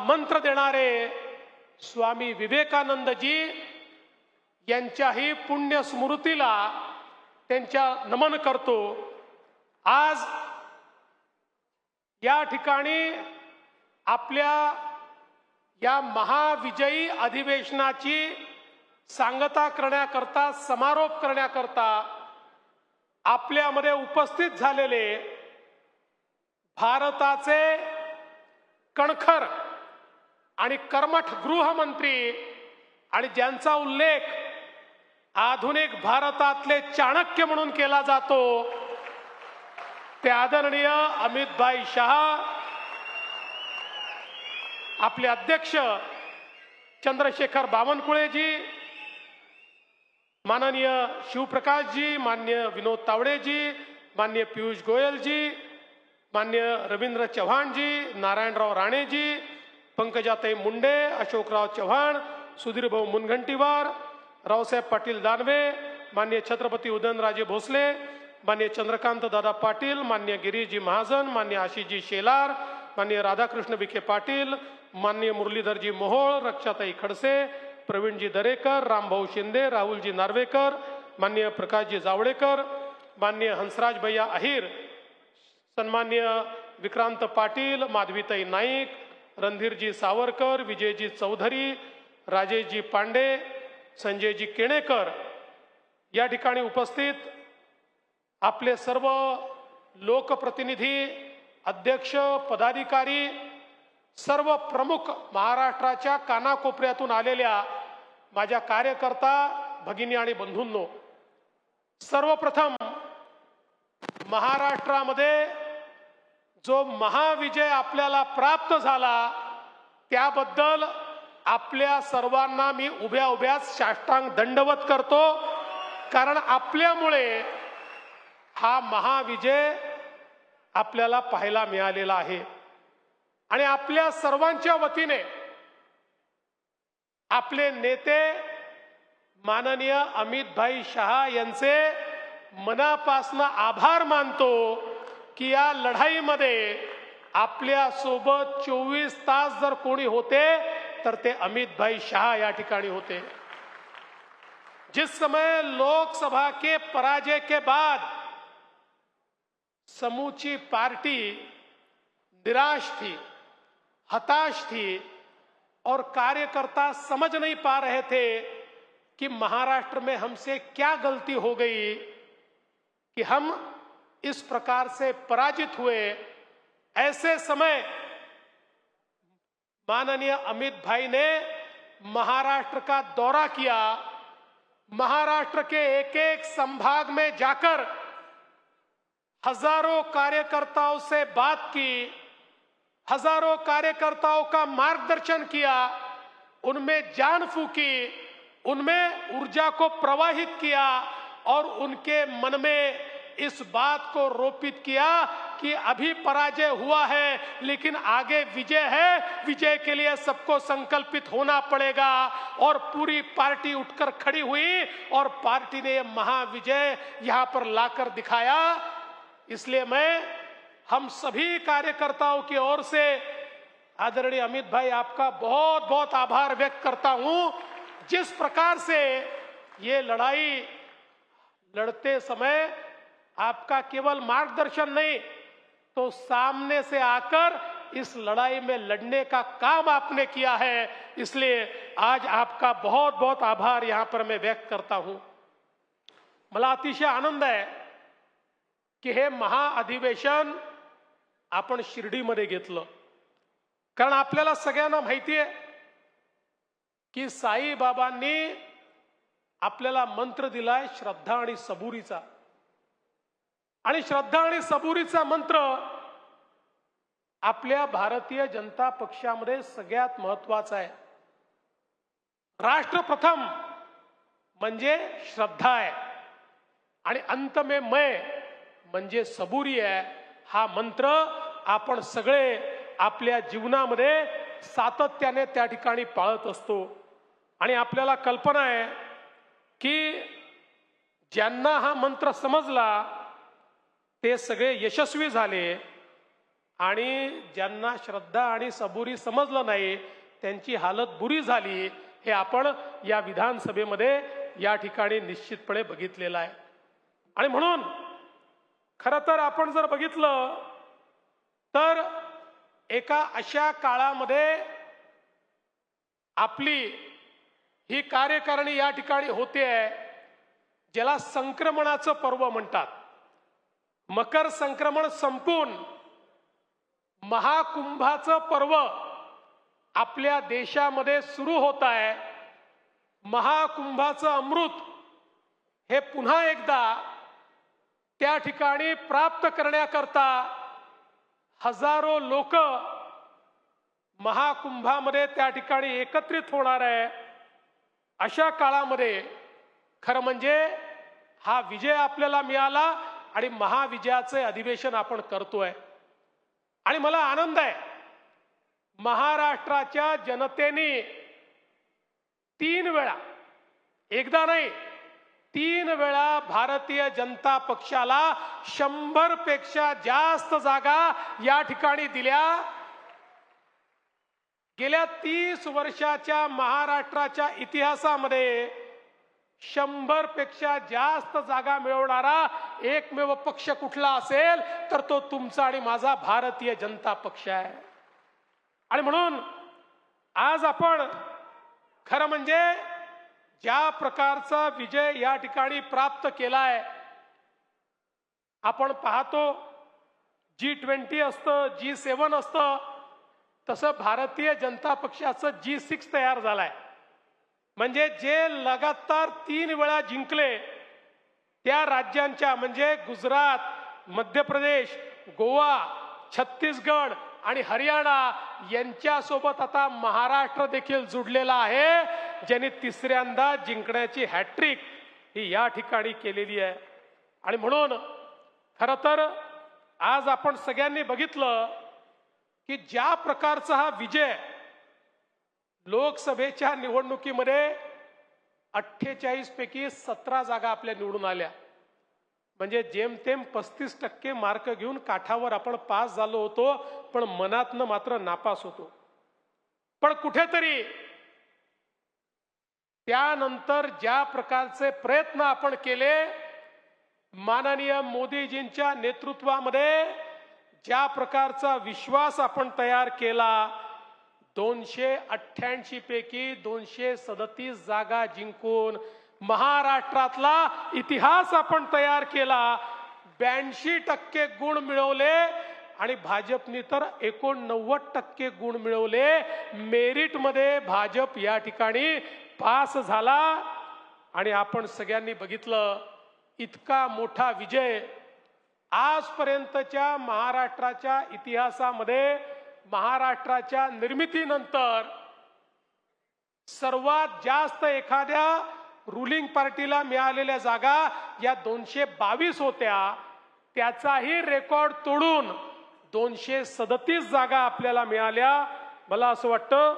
मंत्र देणारे स्वामी विवेकानंदजी यांच्याही पुण्य स्मृतीला त्यांच्या नमन करतो। आज या ठिकाणी आपल्या या महाविजयी अधिवेशनाची सांगता करण्याकरता, समारोप करण्याकरता आपल्यामध्ये उपस्थित झालेले भारताचे कणखर आणि कर्मठ गृहमंत्री आणि ज्यांचा उल्लेख आधुनिक भारतातले चाणक्य म्हणून केला जातो ते आदरणीय अमितभाई शहा, आपले अध्यक्ष चंद्रशेखर बावनकुळेजी, माननीय शिवप्रकाशजी, माननीय विनोद तावडेजी, माननीय पीयूष गोयलजी, माननीय रवींद्र चव्हाणजी, नारायणराव राणेजी, पंकजाताई मुंडे, अशोकराव चव्हाण, सुधीरभाऊ मुनगंटीवार, रावसाहेब पाटील दानवे, माननीय छत्रपती उदयनराजे भोसले, माननीय चंद्रकांत दादा पाटील, माननीय गिरीजी महाजन, माननीय आशिषजी शेलार, माननीय राधाकृष्ण विखे पाटील, माननीय मुरलीधरजी मोहोळ, रक्षाताई खडसे, प्रवीणजी दरेकर, रामभाऊ शिंदे, राहुलजी नार्वेकर, माननीय प्रकाशजी जावडेकर, माननीय हंसराज भैया अहिर, सन्माननीय विक्रांत पाटील, माधवीताई नाईक, रणधीरजी सावरकर, विजयजी चौधरी, राजेशजी पांडे, संजयजी केणेकर, या ठिकाणी उपस्थित आपले सर्व लोकप्रतिनिधी, अध्यक्ष, पदाधिकारी, सर्व प्रमुख महाराष्ट्राच्या कानाकोपऱ्यातून आलेल्या माझ्या कार्यकर्ता भगिनी आणि बंधूंनो, सर्वप्रथम महाराष्ट्रामध्ये जो महाविजय आपल्याला प्राप्त झाला त्याबद्दल आपल्या सर्वांना मी उभ्या उभ्याच साष्टांग दंडवत करतो, कारण आपल्यामुळे हा महाविजय आपल्याला पाहायला मिळालेला आहे। आणि आपल्या सर्वांच्या वतीने आपले नेते माननीय अमितभाई शहा यांचे मनापासून आभार मानतो की या लढाईमध्ये आपल्या सोबत 24 तास जर कोणी होते तर ते अमितभाई शहा या ठिकाणी होते। जिस समय लोकसभा के पराजय के बाद समूची पार्टी निराश थी, हताश थी और कार्यकर्ता समझ नहीं पा रहे थे कि महाराष्ट्र में हमसे क्या गलती हो गई कि हम इस प्रकार से पराजित हुए, ऐसे समय माननीय अमित भाई ने महाराष्ट्र का दौरा किया। महाराष्ट्र के एक एक संभाग में जाकर हजारों कार्यकर्ताओं से बात की, हजारों कार्यकर्ताओं का मार्गदर्शन किया, उनमें जान फूकी, उनमें ऊर्जा को प्रवाहित किया और उनके मन में इस बात को रोपित किया कि अभी पराजय हुआ है लेकिन आगे विजय है, विजय के लिए सबको संकल्पित होना पड़ेगा। और पूरी पार्टी उठकर खड़ी हुई और पार्टी ने यह महाविजय यहां पर लाकर दिखाया। इसलिए मैं हम सभी कार्यकर्ताओं की ओर से आदरणीय अमित भाई आपका बहुत बहुत आभार व्यक्त करता हूं। जिस प्रकार से ये लड़ाई लड़ते समय आपका केवल मार्गदर्शन नहीं तो सामने से आकर इस लड़ाई में लड़ने का काम आपने किया है, इसलिए आज आपका बहुत बहुत आभार यहां पर मैं व्यक्त करता हूं। मला अतिशय आनंद आहे की हे महाअधिवेशन आपण शिर्डीमध्ये घेतलं, कारण आपल्याला सगळ्यांना माहिती आहे की साईबाबांनी आपल्याला मंत्र दिलाय श्रद्धा आणि सबुरीचा, आणि श्रद्धा आणि सबुरीचा मंत्र आपल्या भारतीय जनता पक्षामध्ये सगळ्यात महत्त्वाचा आहे। राष्ट्र प्रथम म्हणजे श्रद्धा आहे आणि अंत में मैं म्हणजे सबुरी आहे। हा मंत्र आपण सगळे आपल्या जीवनामध्ये सातत्याने त्या ठिकाणी पाळत असतो आणि आपल्याला कल्पना आहे की ज्यांना हा मंत्र समजला ते सगळे यशस्वी झाले आणि ज्यांना श्रद्धा आणि सबुरी समजलं नाही त्यांची हालत बुरी झाली, हे आपण या विधानसभेमध्ये या ठिकाणी निश्चितपणे बघितलेलं आहे. आणि म्हणून खरं तर आपण जर बघितलं तर एका अशा काळामध्ये आपली ही कार्यकारिणी या ठिकाणी होते आहे, ज्याला संक्रमणाचं पर्व म्हणतात. मकर संक्रमण संपून महाकुंभाचं पर्व आपल्या देशामध्ये सुरू होत आहे. महाकुंभाचं अमृत हे पुन्हा एकदा त्या ठिकाणी प्राप्त करण्याकरता हजारो लोक महाकुंभामध्ये त्या ठिकाणी एकत्रित होणार आहे. अशा काळामध्ये खरं म्हणजे हा विजय आपल्याला मिळाला आणि महाविजयाचे अधिवेशन आपण करतोय. आणि मला आनंद आहे, महाराष्ट्राच्या जनतेने 3 वेळा, एकदा नाही 3 वेळा भारतीय जनता पक्षाला 100 पेक्षा जास्त जागा या ठिकाणी दिल्या. गेल्या 30 वर्षाच्या महाराष्ट्राच्या इतिहासामध्ये 100 पेक्षा जास्त जागा मिळवणारा एकमेव पक्ष कुठला असेल तर तो तुमचा आणि माझा भारतीय जनता पक्ष आहे. आणि म्हणून आज आपण खरं म्हणजे ज्या प्रकारचा विजय या ठिकाणी प्राप्त केलाय, आपण पाहतो G20 असतं, G7 असतं, तसं भारतीय जनता पक्षाचं G6 तयार झालाय. म्हणजे जे लगातार 3 वेळा जिंकले त्या राज्यांच्या म्हणजे गुजरात, मध्य प्रदेश, गोवा, छत्तीसगड आणि हरियाणा यांच्यासोबत आता महाराष्ट्र देखील जुडलेला आहे, ज्यांनी 3ऱ्यांदा जिंकण्याची हॅट्रिक ही या ठिकाणी केलेली आहे. आणि म्हणून खरं तर आज आपण सगळ्यांनी बघितलं की ज्या प्रकारचा हा विजय लोकसभेच्या निवडणुकीमध्ये 48 पैकी 17 जागा आपल्या निवडून आल्या, म्हणजे जेमतेम 35% मार्क घेऊन काठावर आपण पास झालो होतो, पण मनातनं मात्र नापास होतो. पण कुठेतरी त्यानंतर ज्या प्रकारचे प्रयत्न आपण केले, माननीय मोदीजींच्या नेतृत्वामध्ये ज्या प्रकारचा विश्वास आपण तयार केला, 288 पैकी 237 जागा जिंकून महाराष्ट्रातला इतिहास आपण तयार केला. 82% गुण मिळवले आणि भाजपने तर 89% गुण मिळवले. मेरिटमध्ये भाजप या ठिकाणी पास झाला. आणि आपण सगळ्यांनी बघितलं इतका मोठा विजय आजपर्यंतच्या महाराष्ट्राच्या इतिहासामध्ये, महाराष्ट्राच्या निर्मितीनंतर सर्वात जास्त एखाद्या रुलिंग पार्टीला मिळालेल्या जागा या 222 होत्या. त्याचाही रेकॉर्ड तोडून 237 जागा आपल्याला मिळाल्या. मला असं वाटतं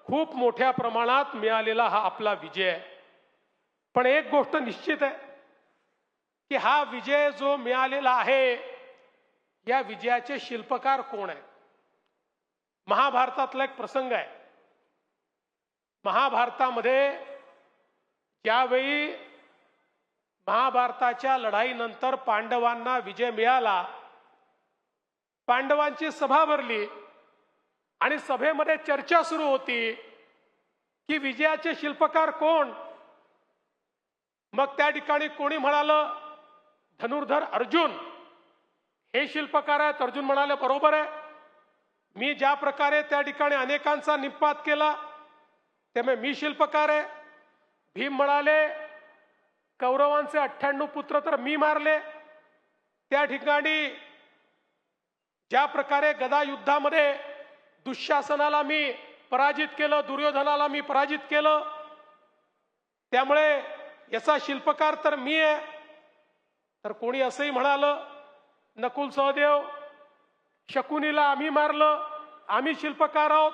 खूप मोठ्या प्रमाणात मिळालेला हा आपला विजय आहे. पण एक गोष्ट निश्चित आहे की हा विजय जो मिळालेला आहे, या विजयाचे शिल्पकार कोण आहेत? महाभारतातला एक प्रसंग आहे. महाभारतामध्ये ज्यावेळी महाभारताच्या लढाईनंतर पांडवांना विजय मिळाला, पांडवांची सभा भरली आणि सभेमध्ये चर्चा सुरू होती की विजयाचे शिल्पकार कोण. मग त्या ठिकाणी कोणी म्हणालं धनुर्धर अर्जुन हे शिल्पकार आहेत. अर्जुन म्हणाले बरोबर आहे, मी ज्या प्रकारे त्या ठिकाणी अनेकांचा निपात केला त्यामुळे मी शिल्पकार आहे. भीम म्हणाले कौरवांचे 98 पुत्र तर मी मारले. त्या ठिकाणी ज्या प्रकारे गदा युद्धामध्ये दुःशासनाला मी पराजित केलं, दुर्योधनाला मी पराजित केलं, त्यामुळे याचा शिल्पकार तर मी आहे. तर कोणी असंही म्हणालं नकुल सहदेव शकुनीला आम्ही मारलं, आम्ही शिल्पकार आहोत.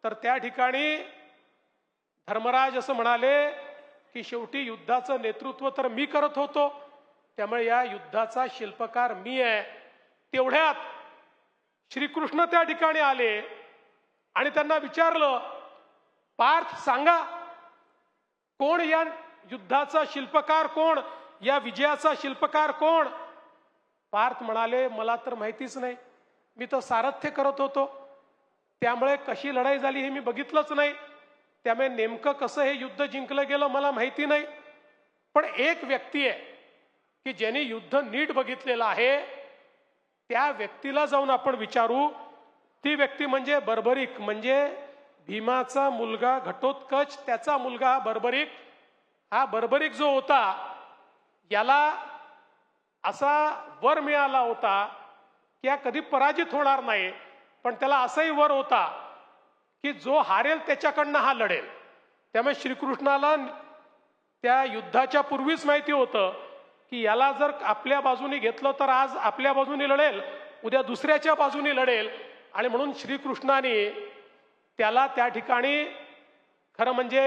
तर त्या ठिकाणी धर्मराज असं म्हणाले की शेवटी युद्धाचं नेतृत्व तर मी करत होतो, त्यामुळे या युद्धाचा शिल्पकार मी आहे. तेवढ्यात श्रीकृष्ण त्या ठिकाणी आले आणि त्यांना विचारलं, पार्थ सांगा, कोण या युद्धाचा शिल्पकार, कोण या विजयाचा शिल्पकार कोण? पार्थ म्हणाले, मला तर माहितीच नाही, मी तर सारथ्य करत होतो, त्यामुळे कशी लढाई झाली हे मी बघितलंच नाही, त्यामुळे नेमकं कसं हे युद्ध जिंकलं गेलं मला माहिती नाही. पण एक व्यक्ती आहे की ज्यांनी युद्ध नीट बघितलेलं आहे, त्या व्यक्तीला जाऊन आपण विचारू. ती व्यक्ती म्हणजे बर्बरिक, म्हणजे भीमाचा मुलगा घटोत्कच, त्याचा मुलगा बर्बरिक. हा बर्बरिक जो होता, याला असा वर मिळाला होता की हा कधी पराजित होणार नाही, पण त्याला असाही वर होता की जो हारेल त्याच्याकडनं हा लढेल. त्यामुळे श्रीकृष्णाला त्या युद्धाच्या पूर्वीच माहिती होतं की याला जर आपल्या बाजूने घेतलं तर आज आपल्या बाजूने लढेल, उद्या दुसऱ्याच्या बाजूने लढेल. आणि म्हणून श्रीकृष्णाने त्याला त्या ठिकाणी खरं म्हणजे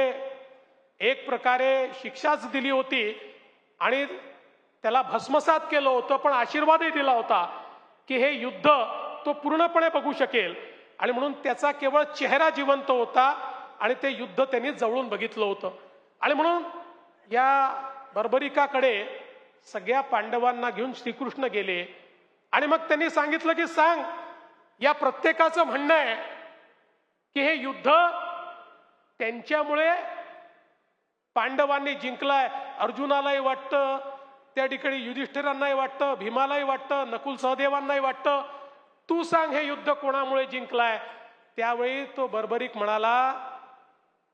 एक प्रकारे शिक्षाच दिली होती आणि त्याला भस्मसात केलं होतं, पण आशीर्वादही दिला होता की हे युद्ध तो पूर्णपणे बघू शकेल. आणि म्हणून त्याचा केवळ चेहरा जिवंत होता आणि ते युद्ध त्यांनी जवळून बघितलं होतं. आणि म्हणून या बर्बरिकाकडे सगळ्या पांडवांना घेऊन श्रीकृष्ण गेले आणि मग त्यांनी सांगितलं की सांग, या प्रत्येकाचं म्हणणं आहे की हे युद्ध त्यांच्यामुळे पांडवांनी जिंकलाय. अर्जुनालाही वाटतं, त्या ठिकाणी युधिष्ठिरांनाही वाटतं, भीमालाही वाटतं, नकुल सहदेवांनाही वाटतं, तू सांग हे युद्ध कोणामुळे जिंकलाय. त्यावेळी तो बर्बरिक म्हणाला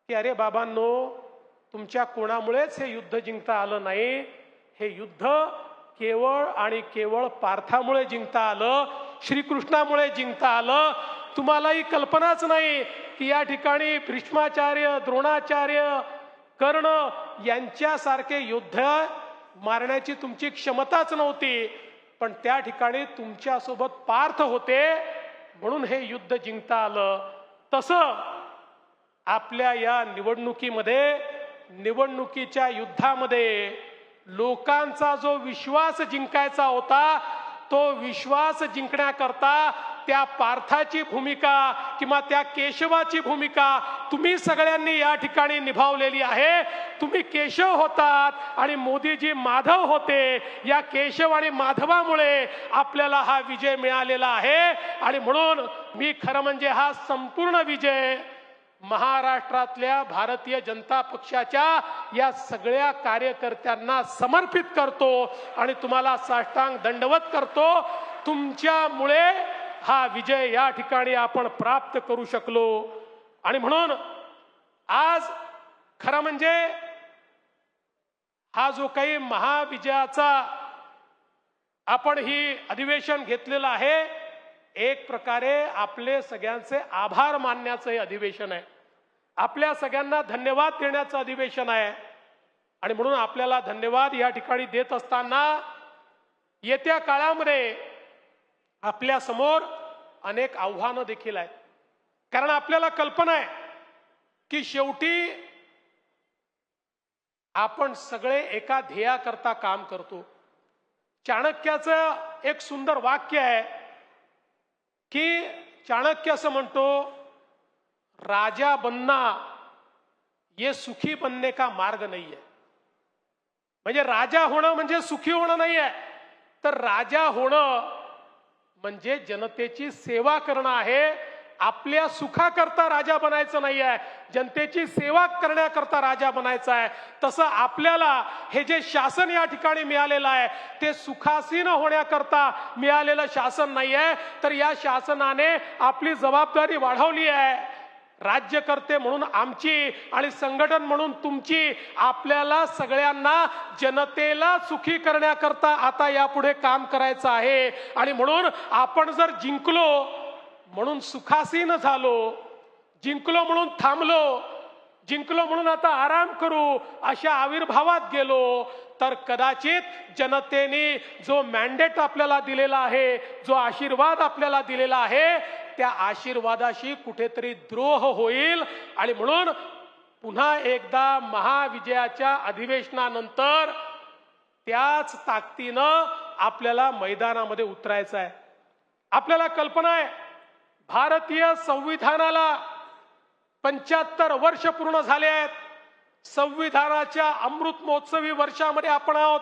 की अरे बाबांनो, तुमच्या कोणामुळेच हे युद्ध जिंकता आलं नाही, हे युद्ध केवळ आणि केवळ पार्थामुळे जिंकता आलं, श्रीकृष्णामुळे जिंकता आलं. तुम्हालाही कल्पनाच नाही की या ठिकाणी भीष्माचार्य, द्रोणाचार्य, कर्ण यांच्यासारखे योद्धा मारण्याची तुमची क्षमताच नव्हती, पण त्या ठिकाणी तुमच्यासोबत पार्थ होते म्हणून हे युद्ध जिंकता आलं. तसं आपल्या या निवडणुकीमध्ये, निवडणुकीच्या युद्धामध्ये लोकांचा जो विश्वास जिंकायचा होता, तो विश्वास जिंकण्याकरता त्या पार्थाची भूमिका किंवा त्या केशवाची भूमिका तुम्ही सगळ्यांनी या ठिकाणी निभावलेली आहे. तुम्ही केशव होतात आणि मोदीजी माधव होते. या केशव आणि माधवामुळे आपल्याला हा विजय मिळालेला आहे. आणि म्हणून मी खरं म्हणजे हा संपूर्ण विजय महाराष्ट्रातल्या भारतीय जनता पक्षाच्या या सगळ्या कार्यकर्त्यांना समर्पित करतो आणि तुम्हाला साष्टांग दंडवत करतो. तुमच्यामुळे हा विजय या ठिकाणी आपण प्राप्त करू शकलो. आणि म्हणून आज खरं म्हणजे हा जो काही महाविजयाचा आपण ही अधिवेशन घेतलेलं आहे, एक प्रकारे आपले सगळ्यांचे आभार मानण्याचं हे अधिवेशन आहे, आपल्या सगळ्यांना धन्यवाद देण्याचं अधिवेशन आहे. आणि म्हणून आपल्याला धन्यवाद या ठिकाणी देत असताना येत्या काळामध्ये आपल्या समोर अनेक आव्हानं देखील आहेत. कारण आपल्याला कल्पना आहे की शेवटी आपण सगळे एका ध्येयाकरता काम करतो. चाणक्याचं एक सुंदर वाक्य आहे की चाणक्य असं म्हणतो, राजा बनना ये सुखी बनने का मार्ग नहीं है. म्हणजे राजा होणं म्हणजे सुखी होणं नाही आहे, तर राजा होणं म्हणजे जनतेची सेवा करणं आहे. आपल्या सुखाकरता राजा बनायचं नाही आहे, जनतेची सेवा करण्याकरता राजा बनायचं आहे. तसं आपल्याला हे जे शासन या ठिकाणी मिळालेलं आहे ते सुखासीन होण्याकरता मिळालेलं शासन नाही आहे, तर या शासनाने आपली जबाबदारी वाढवली आहे. राज्यकर्ते म्हणून आमची आणि संघटन म्हणून तुमची, आपल्याला सगळ्यांना जनतेला सुखी करण्याकरता आता यापुढे काम करायचं आहे. आणि म्हणून आपण जर जिंकलो म्हणून सुखासीन झालो, जिंकलो म्हणून थांबलो, जिंकलो म्हणून आता आराम करू अशा आविर्भावात गेलो तर कदाचित जनतेने जो मॅन्डेट आपल्याला दिलेला आहे, जो आशीर्वाद आपल्याला दिलेला आहे, त्या आशीर्वादाशी कुठेतरी द्रोह होईल. आणि म्हणून पुन्हा एकदा महाविजयाच्या अधिवेशनानंतर त्याच ताकदीनं आपल्याला मैदानामध्ये उतरायचं आहे. आपल्याला कल्पना आहे भारतीय संविधानाला 75 वर्ष पूर्ण झाले आहेत। संविधानाच्या अमृत महोत्सवी वर्षामध्ये आपण आहोत।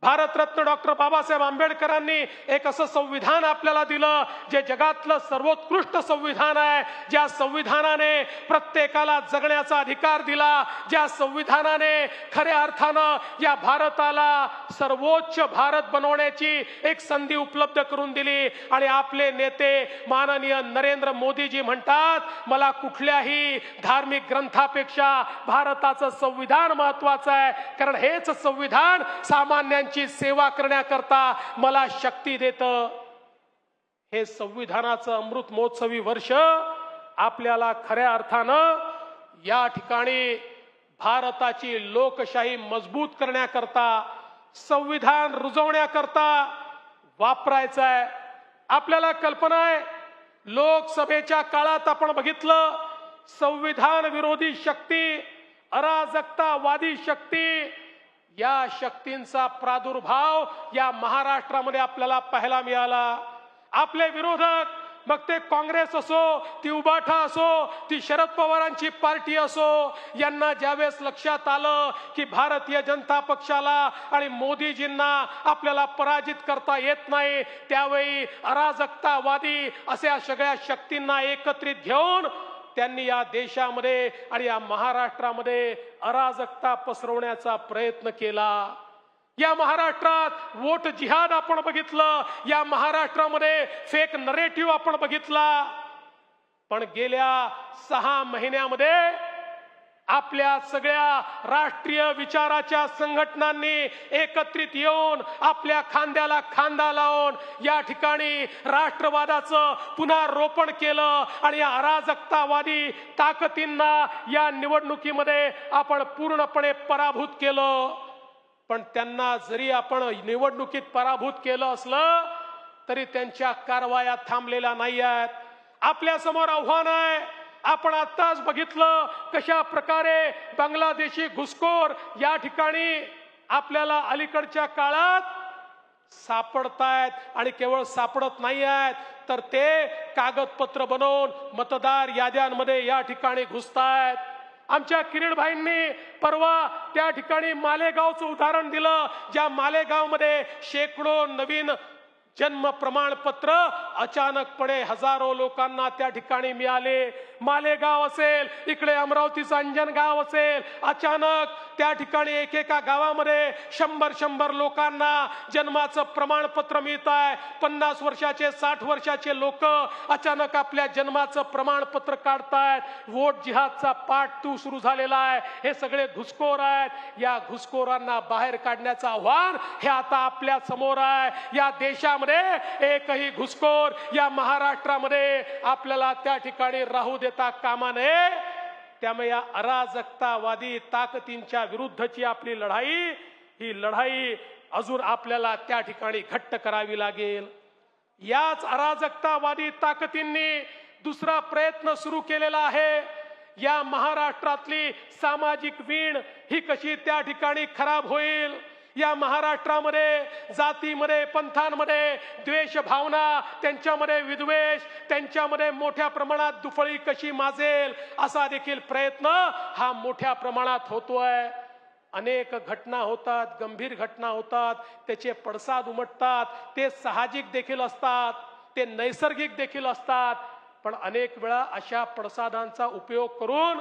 भारतरत्न डॉक्टर बाबासाहेब आंबेडकरांनी एक असं संविधान आपल्याला दिलं जे जगातलं सर्वोत्कृष्ट संविधान आहे, ज्या संविधानाने प्रत्येकाला जगण्याचा अधिकार दिला, ज्या संविधानाने खऱ्या अर्थानं या भारताला सर्वोच्च भारत बनवण्याची एक संधी उपलब्ध करून दिली। आणि आपले नेते माननीय नरेंद्र मोदीजी म्हणतात, मला कुठल्याही धार्मिक ग्रंथापेक्षा भारताचं संविधान महत्वाचं आहे, कारण हेच संविधान सामान्य सेवा करण्याकरता मला शक्ती देतं। हे संविधानाचं अमृत महोत्सवी वर्ष आपल्याला खऱ्या अर्थानं या ठिकाणी भारताची लोकशाही मजबूत करण्याकरता, संविधान रुजवण्याकरता वापरायचं आहे। आपल्याला कल्पना आहे, लोकसभेच्या काळात आपण बघितलं, संविधान विरोधी शक्ती, अराजकतावादी शक्ती, या शक्तींचा प्रादुर्भाव या महाराष्ट्रामध्ये आपल्याला पाहायला मिळाला। आपले विरोधक, मग ते काँग्रेस असो, ती उबाठा असो, ती शरद पवारांची पार्टी असो, यांना ज्यावेळेस लक्षात आलं की भारतीय जनता पक्षाला आणि मोदीजींना आपल्याला पराजित करता येत नाही, त्यावेळी अराजकतावादी अशा सगळ्या शक्तींना एकत्रित घेऊन त्यांनी या देशामध्ये आणि या महाराष्ट्रामध्ये अराजकता पसरवण्याचा प्रयत्न केला। या महाराष्ट्रात वोट जिहाद आपण बघितलं, या महाराष्ट्रामध्ये फेक नरेटिव्ह आपण बघितला। पण गेल्या 6 महिन्यामध्ये आपल्या सगळ्या राष्ट्रीय विचाराच्या संघटनांनी एकत्रित येऊन आपल्या खांद्याला खांदा लावून या ठिकाणी राष्ट्रवादाचं पुन्हा रोपण केलं आणि या अराजकतावादी ताकदींना या निवडणुकीमध्ये आपण पूर्णपणे पराभूत केलं। पण त्यांना जरी आपण निवडणुकीत पराभूत केलं असलं तरी त्यांच्या कारवाया थांबलेल्या नाही आहेत। आपल्या समोर आव्हान आहे। आपण आताच बघितलं कशा प्रकारे बांगलादेशी घुसखोर या ठिकाणी आपल्याला अलीकडच्या काळात सापडतायत आणि केवळ सापडत नाही आहेत, तर ते कागदपत्र बनवून मतदार याद्यांमध्ये या ठिकाणी घुसतायत। आमच्या किरीट भाईंनी परवा त्या ठिकाणी मालेगावचं उदाहरण दिलं, ज्या मालेगावमध्ये शेकडो नवीन जन्म प्रमाणपत्र अचानकपणे हजारो लोकांना त्या ठिकाणी मिळाले। मालेगाव असेल, इकडे अमरावतीचं अंजनगाव असेल, अचानक त्या ठिकाणी एकेका गावामध्ये 100 लोकांना जन्माचं प्रमाणपत्र मिळत आहे। 50 वर्षाचे 60 वर्षाचे लोक अचानक आपल्या जन्माचं प्रमाणपत्र काढतायत। वोट जिहादचा पाठ सुरू झालेला आहे। हे सगळे घुसखोर आहेत। या घुसखोरांना बाहेर काढण्याचं आव्हान हे आता आपल्या समोर आहे। या देशामध्ये एकही घुसखोर या महाराष्ट्रामध्ये आपल्याला त्या ठिकाणी राहू देता कामा नये। त्यामुळे या अराजकतावादी ताकदींच्या विरुद्धची आपली लढाई, ही लढाई अजून आपल्याला त्या ठिकाणी घट्ट करावी लागेल। याच अराजकतावादी ताकदींनी दुसरा प्रयत्न सुरू केलेला आहे। या महाराष्ट्रातली सामाजिक वीण ही कशी त्या ठिकाणी खराब होईल, या महाराष्ट्रामध्ये जातीमध्ये पंथांमध्ये द्वेष भावना, त्यांच्यामध्ये विद्वेष, त्यांच्यामध्ये मोठ्या प्रमाणात दुफळी कशी माजेल, असा देखील प्रयत्न हा मोठ्या प्रमाणात होतोय। अनेक घटना होतात, गंभीर घटना होतात, त्याचे पडसाद उमटतात, ते साहजिक देखील असतात, ते नैसर्गिक देखील असतात। पण अनेक वेळा अशा पडसादांचा उपयोग करून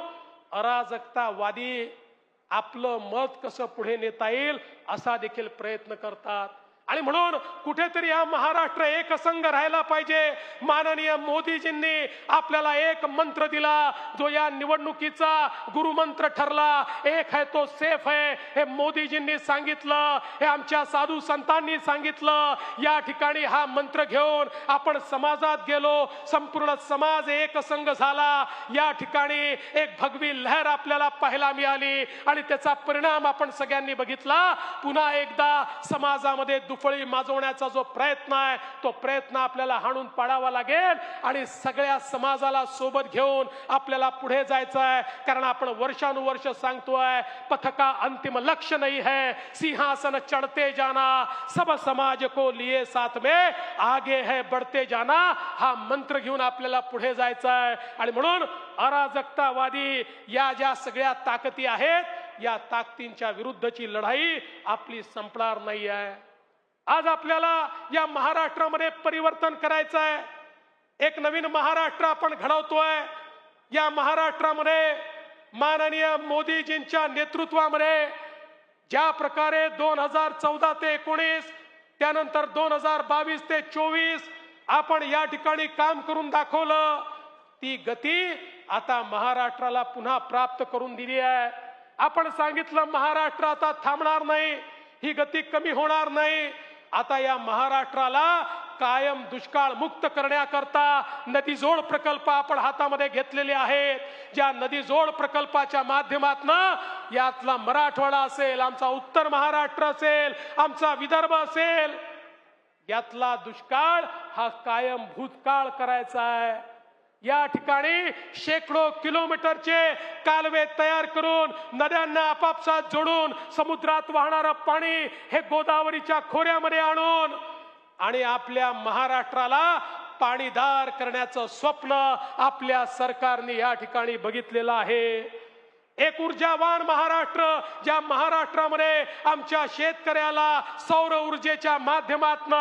अराजकतावादी आपलं मत कसं पुढे नेता येईल असा देखील प्रयत्न करतात। आणि म्हणून कुठेतरी हा महाराष्ट्र एकसंघ राहायला पाहिजे। माननीय मोदीजींनी आपल्याला एक मंत्र दिला, जो या निवडणुकीचा गुरुमंत्र ठरला, एक है तो सेफ है। हे मोदीजींनी सांगितलं, हे आमच्या साधू संतांनी सांगितलं। या ठिकाणी हा मंत्र घेऊन आपण समाजात गेलो, संपूर्ण समाज एकसंघ झाला। या ठिकाणी एक भगवी लहर आपल्याला पाहायला मिळाली आणि त्याचा परिणाम आपण सगळ्यांनी बघितला। पुन्हा एकदा समाजामध्ये फळी माजवण्याचा जो प्रयत्न आहे तो प्रयत्न आपल्याला हाणून पाडावा लागेल आणि सगळ्या समाजाला सोबत घेऊन आपल्याला पुढे जायचं आहे. कारण आपण वर्षानुवर्ष सांगतोय पथका अंतिम लक्ष्य नहीं है, सिंहासन चढ़ते जाना, सब समाज को लिए साथ में आगे है बढ़ते जाना, हा मंत्र घेऊन आपल्याला पुढे जायचं आहे. आणि म्हणून अराजकतावादी या ज्या सगळ्या ताकदी आहेत या ताकदींच्या विरुद्धची लढाई आपली संपणार नाही आहे. आज आपल्याला या महाराष्ट्रामध्ये परिवर्तन करायचं आहे. एक नवीन महाराष्ट्र आपण घडवतोय. या महाराष्ट्रामध्ये माननीय मोदीजींच्या नेतृत्वामध्ये ज्या प्रकारे 2014 ते 19 त्यानंतर 2022 ते 24 आपण या ठिकाणी काम करून दाखवलं, ती गती आता महाराष्ट्राला पुन्हा प्राप्त करून दिली आहे. आपण सांगितलं महाराष्ट्र आता थांबणार नाही, ही गती कमी होणार नाही. आता या महाराष्ट्राला कायम दुष्काळ मुक्त करण्याकरता नदीजोड प्रकल्प आपण हातामध्ये घेतलेले आहेत. ज्या नदीजोड प्रकल्पाच्या माध्यमातून यातला मराठवाडा असेल, आमचा उत्तर महाराष्ट्र असेल, आमचा विदर्भ असेल, यातला दुष्काळ हा कायम भूतकाळ करायचा आहे. या ठिकाणी शेकडो किलोमीटरचे कालवे तयार करून नद्यांना आपापसात जोडून समुद्रात वाहणारं पाणी हे गोदावरीच्या खोऱ्यामध्ये आणून आणि आपल्या महाराष्ट्राला पाणीदार करण्याचं स्वप्न आपल्या सरकारने या ठिकाणी बघितलेलं आहे. एक ऊर्जावान महाराष्ट्र, ज्या महाराष्ट्रामध्ये आमच्या शेतकऱ्याला सौर ऊर्जेच्या माध्यमातून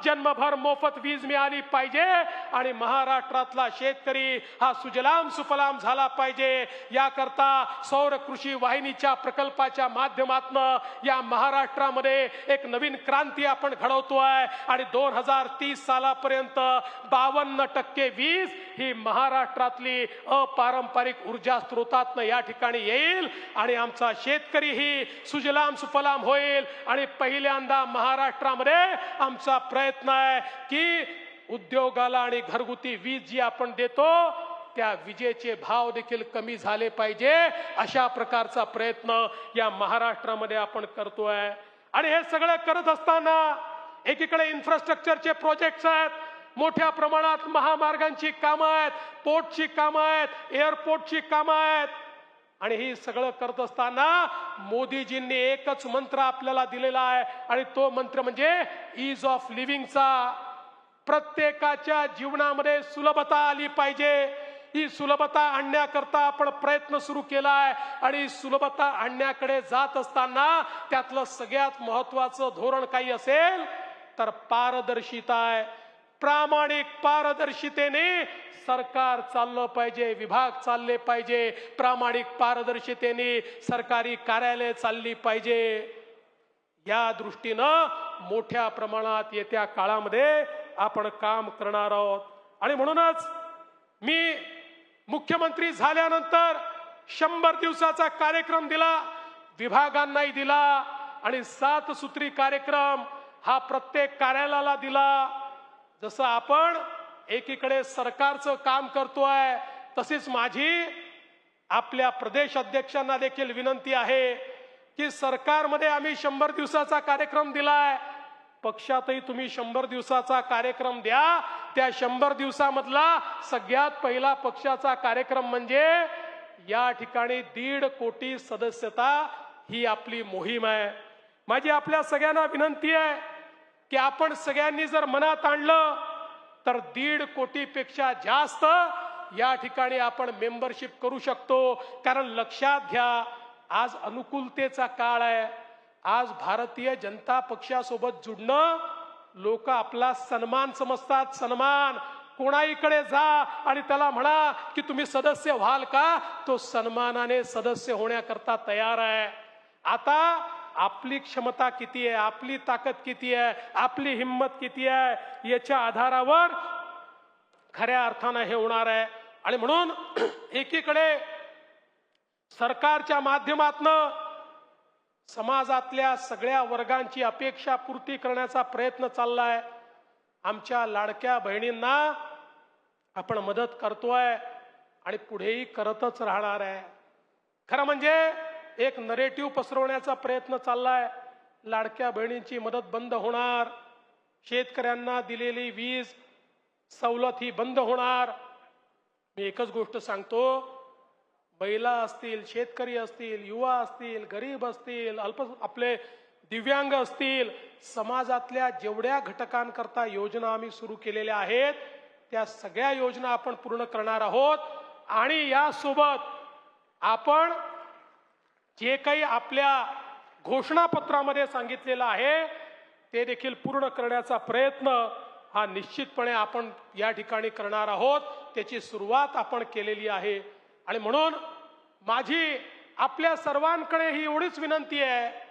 जन्मभर मोफत वीज मिळाली पाहिजे आणि महाराष्ट्रातला शेतकरी हा सुजलाम सुफलाम झाला पाहिजे. याकरता सौर कृषी वाहिनीच्या प्रकल्पाच्या माध्यमातून या महाराष्ट्रामध्ये एक नवीन क्रांती आपण घडवतोय आणि 2030 सालापर्यंत 52% वीज ही महाराष्ट्रातली अपारंपरिक ऊर्जा स्रोतातनं या ठिकाणी येईल आणि आमचा शेतकरी ही सुजलाम सुफलाम होईल. आणि पहिल्यांदा महाराष्ट्रामध्ये आमचा प्रयत्न आहे की उद्योगाला आणि घरगुती वीज जी आपण देतो त्या विजेचे भाव देखील कमी झाले पाहिजे, अशा प्रकारचा प्रयत्न या महाराष्ट्रामध्ये आपण करतोय. आणि हे सगळं करत असताना एकीकडे इन्फ्रास्ट्रक्चरचे प्रोजेक्ट्स आहेत, मोठ्या प्रमाणात महामार्गांची कामं आहेत, पोर्टची कामं आहेत, एअरपोर्टची कामं आहेत. आणि ही सगळं करत असताना मोदीजींनी एकच मंत्र आपल्याला दिलेला आहे आणि तो मंत्र म्हणजे ईज ऑफ लिव्हिंगचा. प्रत्येकाच्या जीवनामध्ये सुलभता आली पाहिजे. ही सुलभता आणण्याकरता आपण प्रयत्न सुरू केला आहे आणि सुलभता आणण्याकडे जात असताना त्यातलं सगळ्यात महत्वाचं धोरण काही असेल तर पारदर्शिता आहे. प्रामाणिक पारदर्शितेने सरकार चाललं पाहिजे, विभाग चालले पाहिजे, प्रामाणिक पारदर्शितेने सरकारी कार्यालय चालली पाहिजे. या दृष्टीनं मोठ्या प्रमाणात येत्या काळामध्ये आपण काम करणार आहोत. आणि म्हणूनच मी मुख्यमंत्री झाल्यानंतर 100 दिवसाचा कार्यक्रम दिला, विभागांनाही दिला आणि 7 सूत्री कार्यक्रम हा प्रत्येक कार्यालयाला दिला. जसं आपण एकीकडे सरकारचं काम करतोय तशीच माझी आपल्या प्रदेश अध्यक्षांना देखील विनंती आहे की सरकारमध्ये आम्ही 100 दिवसाचा कार्यक्रम दिलाय, पक्षातही तुम्ही 100 दिवसाचा कार्यक्रम द्या. त्या 100 दिवसामधला सगळ्यात पहिला पक्षाचा कार्यक्रम म्हणजे या ठिकाणी 1.5 कोटी सदस्यता ही आपली मोहीम आहे. माझी आपल्या सगळ्यांना विनंती आहे की आपण सगळ्यांनी जर मनात आणलं तर 1.5 कोटीपेक्षा जास्त या ठिकाणी आपण मेंबरशिप करू शकतो. कारण लक्षात घ्या, आज अनुकूलतेचा काळ आहे. आज भारतीय जनता पक्षासोबत जुडणं लोक आपला सन्मान समजतात. सन्मान, कोणाहीकडे जा आणि त्याला म्हणा की तुम्ही सदस्य व्हाल का, तो सन्मानाने सदस्य होण्याकरता तयार आहे. आता आपली क्षमता किती आहे, आपली ताकद किती आहे, आपली हिम्मत किती आहे याच्या आधारावर खऱ्या अर्थानं हे होणार आहे. आणि म्हणून एकीकडे सरकारच्या माध्यमातून समाजातल्या सगळ्या वर्गांची अपेक्षा पूर्ती करण्याचा प्रयत्न चाललाय. आमच्या लाडक्या बहिणींना आपण मदत करतोय आणि पुढेही करतच राहणार आहे. खरं म्हणजे एक नरेटिव्ह पसरवण्याचा प्रयत्न चाललाय लाडक्या बहिणींची मदत बंद होणार, शेतकऱ्यांना दिलेली वीज सवलत ही बंद होणार। मी एकच गोष्ट सांगतो, महिला असतील, शेतकरी असतील, युवा असतील, गरीब असतील, आपले दिव्यांग असतील, समाजातल्या जेवढ्या घटकांकरता योजना आम्ही सुरू केलेल्या आहेत त्या सगळ्या योजना आपण पूर्ण करणार आहोत। आणि यासोबत आपण जे काही आपल्या घोषणापत्रामध्ये सांगितलेलं आहे ते देखील पूर्ण करण्याचा प्रयत्न हा निश्चितपणे आपण या ठिकाणी करणार आहोत। त्याची सुरुवात आपण केलेली आहे। आणि म्हणून माझी आपल्या सर्वांकडे ही एवढीच विनंती आहे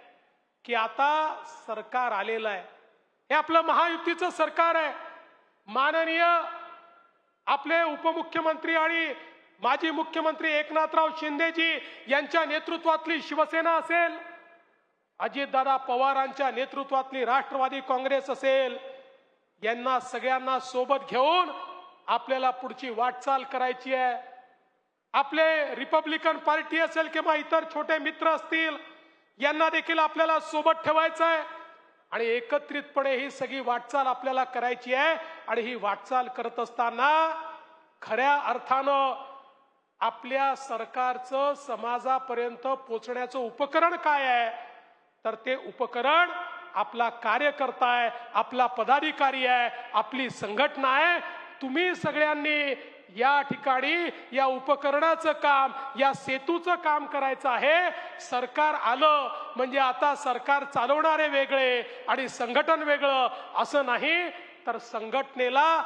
की आता सरकार आलेलं आहे, हे आपलं महायुतीचं सरकार आहे। माननीय आपले उपमुख्यमंत्री आणि माजी मुख्यमंत्री एकनाथराव शिंदेजी यांच्या नेतृत्वातली शिवसेना असेल, अजितदादा पवारांच्या नेतृत्वातली राष्ट्रवादी काँग्रेस असेल, यांना सगळ्यांना सोबत घेऊन आपल्याला पुढची वाटचाल करायची आहे। आपले रिपब्लिकन पार्टी असेल किंवा इतर छोटे मित्र असतील, यांना देखील आपल्याला सोबत ठेवायचं आहे आणि एकत्रितपणे ही सगळी वाटचाल आपल्याला करायची आहे। आणि ही वाटचाल करत असताना खऱ्या अर्थानं आपल्या सरकारचं समाजापर्यंत पोहोचण्याचं उपकरण काय आहे, तर ते उपकरण आपला कार्यकर्ता आहे, आपला पदाधिकारी आहे, आपली संघटना आहे। तुम्ही सगळ्यांनी या ठिकाणी या उपकरणाचं काम, या सेतूचं काम करायचं आहे। सरकार आलं म्हणजे आता सरकार चालवणारे वेगळे आणि संघटन वेगळं असं नाही, तर संघटनेला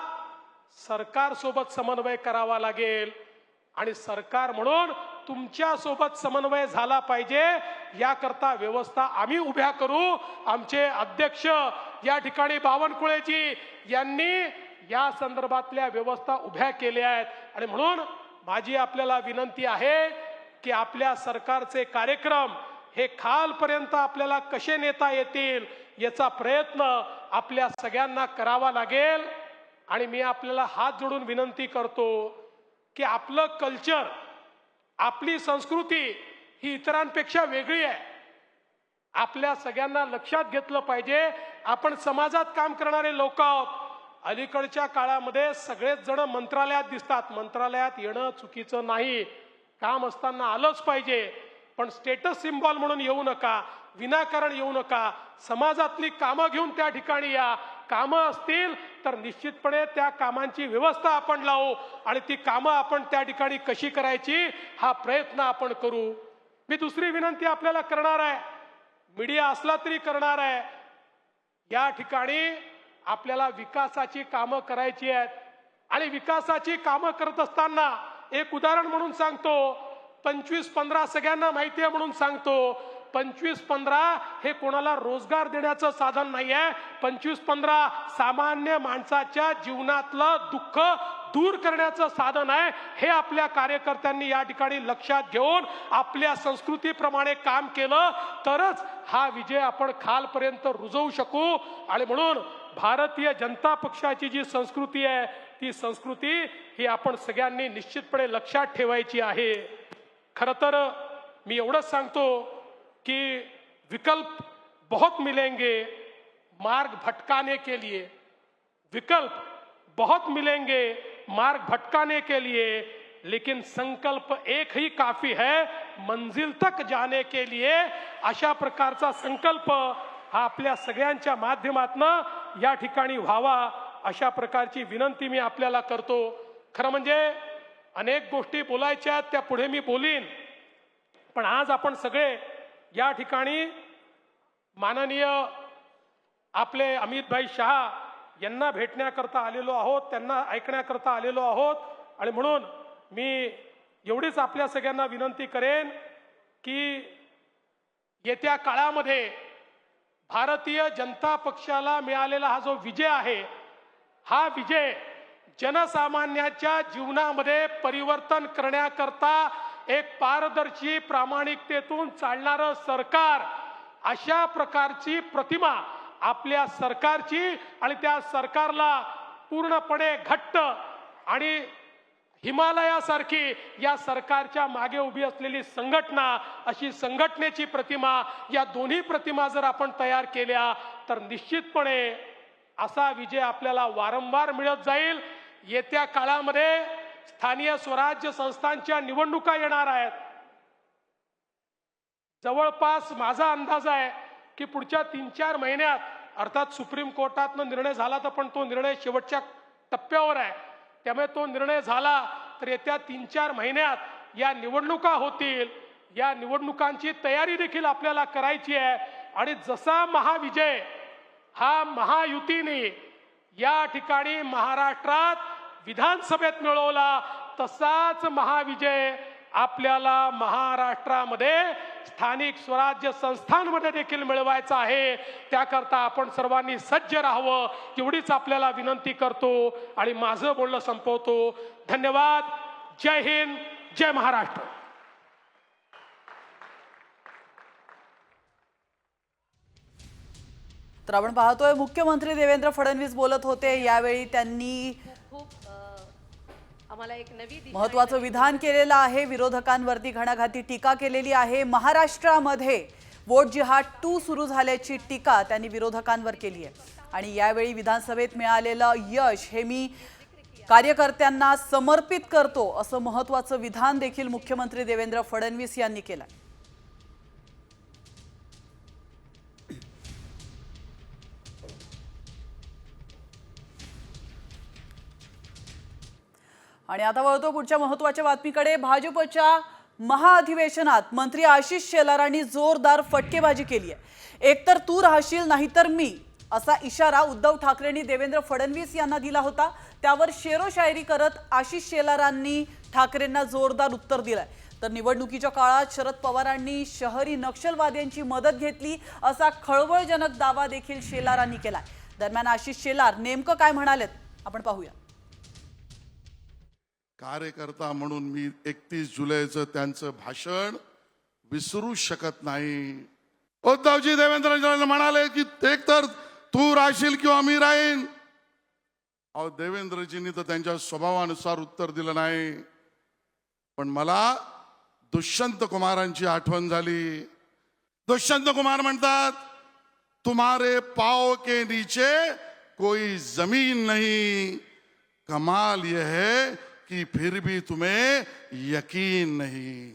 सरकार सोबत समन्वय करावा लागेल आणि सरकार म्हणून तुमच्या सोबत समन्वय झाला पाहिजे, याकरता व्यवस्था आम्ही उभ्या करू। आमचे अध्यक्ष या ठिकाणी बावनकुळेजी यांनी या संदर्भातल्या व्यवस्था उभ्या केल्या आहेत। आणि म्हणून माझी आपल्याला विनंती आहे की आपल्या सरकारचे कार्यक्रम हे खालपर्यंत आपल्याला कसे नेता येतील याचा प्रयत्न आपल्या सगळ्यांना करावा लागेल। आणि मी आपल्याला हात जोडून विनंती करतो की आपलं कल्चर, आपली संस्कृती ही इतरांपेक्षा वेगळी आहे। आपल्या सगळ्यांना लक्षात घेतलं पाहिजे, आपण समाजात काम करणारे लोक आहोत। अलीकडच्या काळामध्ये सगळेच जण मंत्रालयात दिसतात, मंत्रालयात येणं चुकीचं नाही, काम असताना आलंच पाहिजे, पण स्टेटस सिम्बॉल म्हणून येऊ नका, विनाकारण येऊ नका। समाजातली कामं घेऊन त्या ठिकाणी या, कामं असतील तर निश्चितपणे त्या कामांची व्यवस्था आपण लावू आणि ती कामं आपण त्या ठिकाणी कशी करायची हा प्रयत्न आपण करू। मी दुसरी विनंती आपल्याला करणार आहे, मीडिया असला तरी करणार आहे, या ठिकाणी आपल्याला विकासाची कामं करायची आहेत आणि विकासाची कामं करत असताना एक उदाहरण म्हणून सांगतो, 25-15 सगळ्यांना माहिती आहे म्हणून सांगतो, 25-15 हे कोणाला रोजगार देण्याचं साधन नाही आहे। 25-15 सामान्य माणसाच्या जीवनातलं दुःख दूर करण्याचं साधन आहे। हे आपल्या कार्यकर्त्यांनी या ठिकाणी लक्षात घेऊन आपल्या संस्कृतीप्रमाणे काम केलं तरच हा विजय आपण खालपर्यंत रुजवू शकू। आणि म्हणून भारतीय जनता पक्षाची जी संस्कृती आहे ती संस्कृती ही आपण सगळ्यांनी निश्चितपणे लक्षात ठेवायची आहे। खरं तर मी एवढंच सांगतो कि विकल्प बहुत मिलेंगे मार्ग भटकाने के लिए, विकल्प बहुत मिलेंगे मार्ग भटकाने के लिए, लेकिन संकल्प एक ही काफी है मंजिल तक जाने के लिए। अशा प्रकारचा संकल्प हा आपल्या सगळ्यांच्या माध्यमातून या ठिकाणी व्हावा, अशा प्रकारची विनंती मी आपल्याला करतो। खरं म्हणजे अनेक गोष्टी बोलायच्या आहेत, त्या पुढे मी बोलीन, पण आज आपण सगळे या ठिकाणी माननीय आपले अमितभाई शहा यांना भेटण्याकरता आलेलो आहोत, त्यांना ऐकण्याकरता आलेलो आहोत। आणि म्हणून मी एवढीच आपल्या सगळ्यांना विनंती करेन की येत्या काळामध्ये भारतीय जनता पक्षाला मिळालेला हा जो विजय आहे, हा विजय जनसामान्याच्या जीवनामध्ये परिवर्तन करण्याकरता एक पारदर्शी प्रामाणिकतेतून चालणारं सरकार, अशा प्रकारची प्रतिमा आपल्या सरकारची आणि त्या सरकारला पूर्णपणे घट्ट आणि हिमालयासारखी या सरकारच्या मागे उभी असलेली संघटना, अशी संघटनेची प्रतिमा, या दोन्ही प्रतिमा जर आपण तयार केल्या तर निश्चितपणे असा विजय आपल्याला वारंवार मिळत जाईल. येत्या काळामध्ये स्थानिक स्वराज्य संस्थांच्या निवडणुका येणार आहेत. जवळपास माझा अंदाज आहे की पुढच्या 3-4 महिन्यात, अर्थात सुप्रीम कोर्टातनं निर्णय झाला तर पण तो निर्णय शेवटच्या टप्प्यावर आहे, त्यामुळे तो निर्णय झाला तर येत्या 3-4 महिन्यात या निवडणुका होतील. या निवडणुकांची तयारी देखील आपल्याला करायची आहे. आणि जसा महाविजय हा महायुतीने या ठिकाणी महाराष्ट्रात विधानसभेत मिळवला, तसाच महाविजय आपल्याला महाराष्ट्रामध्ये स्थानिक स्वराज्य संस्थांमध्ये देखील मिळवायचा आहे. त्याकरता आपण सर्वांनी सज्ज राहावं एवढीच आपल्याला विनंती करतो आणि माझं बोलणं संपवतो. धन्यवाद. जय हिंद, जय महाराष्ट्र. तर आपण पाहतोय मुख्यमंत्री देवेंद्र फडणवीस बोलत होते. यावेळी त्यांनी महत्त्वाचं विधान केलेलं आहे. विरोधकांवरती घणाघाती टीका केलेली आहे. महाराष्ट्रामध्ये वोट जिहाद 2 सुरू झाल्याची टीका त्यांनी विरोधकांवर केली आहे. आणि यावेळी विधानसभेत मिळालेलं यश हे मी कार्यकर्त्यांना समर्पित करतो, असं महत्त्वाचं विधान देखील मुख्यमंत्री देवेंद्र फडणवीस यांनी केलं. आणि आता वळतो पुढच्या महत्त्वाच्या बातमीकडे. भाजपच्या महाअधिवेशनात मंत्री आशिष शेलारांनी जोरदार फटकेबाजी केली आहे. एकतर तू राहशील नाहीतर मी, असा इशारा उद्धव ठाकरेंनी देवेंद्र फडणवीस यांना दिला होता. त्यावर शेरोशायरी करत आशिष शेलारांनी ठाकरेंना जोरदार उत्तर दिलंय. तर निवडणुकीच्या काळात शरद पवारांनी शहरी नक्षलवाद्यांची मदत घेतली, असा खळबळजनक दावा देखील शेलारांनी केलाय. दरम्यान आशिष शेलार नेमकं काय म्हणालेत आपण पाहूया. कार्यकर्ता म्हणून मी 31 जुलैचं त्यांचं भाषण विसरू शकत नाही. उद्धवजी देवेंद्रजींना म्हणाले की एकतर तू राहशील किंवा मी राहीन. अहो, देवेंद्रजींनी तर त्यांच्या स्वभावानुसार उत्तर दिलं नाही. पण मला दुष्यंत कुमारांची आठवण झाली. दुष्यंत कुमार म्हणतात, तुम्हारे पाव के नीचे कोई जमीन नहीं, कमाल यह है कि फिर भी तुम्हें यकीन नहीं.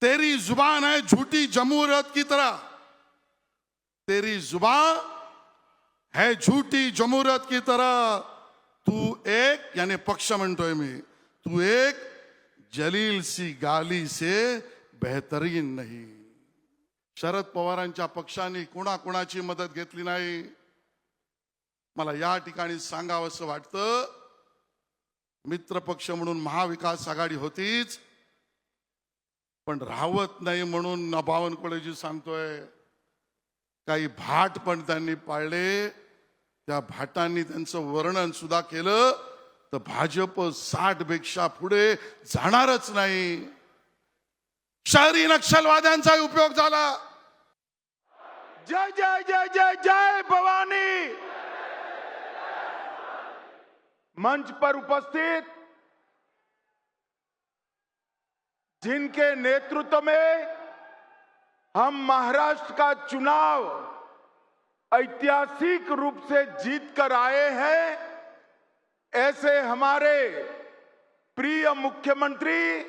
तेरी जुबान है झूठी जमहूरियत की तरह, तेरी जुबान है झूठी जमहूरियत की तरह. तू एक, यानी पक्ष म्हणतोय मी, तू एक जलील सी गाली से बेहतरीन नहीं. शरद पवारांच्या पक्षाने कोणाकोणाची मदत घेतली नाही. मला या ठिकाणी सांगावंसं वाटतं, मित्र पक्ष म्हणून महाविकास आघाडी होतीच, पण राहत नाही म्हणून बावनकुळेजी सांगतोय, काही भाट पण त्यांनी पाळले. त्या भाटांनी त्यांचं वर्णन सुद्धा केलं तर भाजप 60 पेक्षा पुढे जाणारच नाही. शहरी नक्षलवाद्यांचा उपयोग झाला. जय जय जय जय जय भवानी. मंच पर उपस्थित जिनके नेतृत्व में हम महाराष्ट्र का चुनाव ऐतिहासिक रूप से जीत कर आए हैं, ऐसे हमारे प्रिय मुख्यमंत्री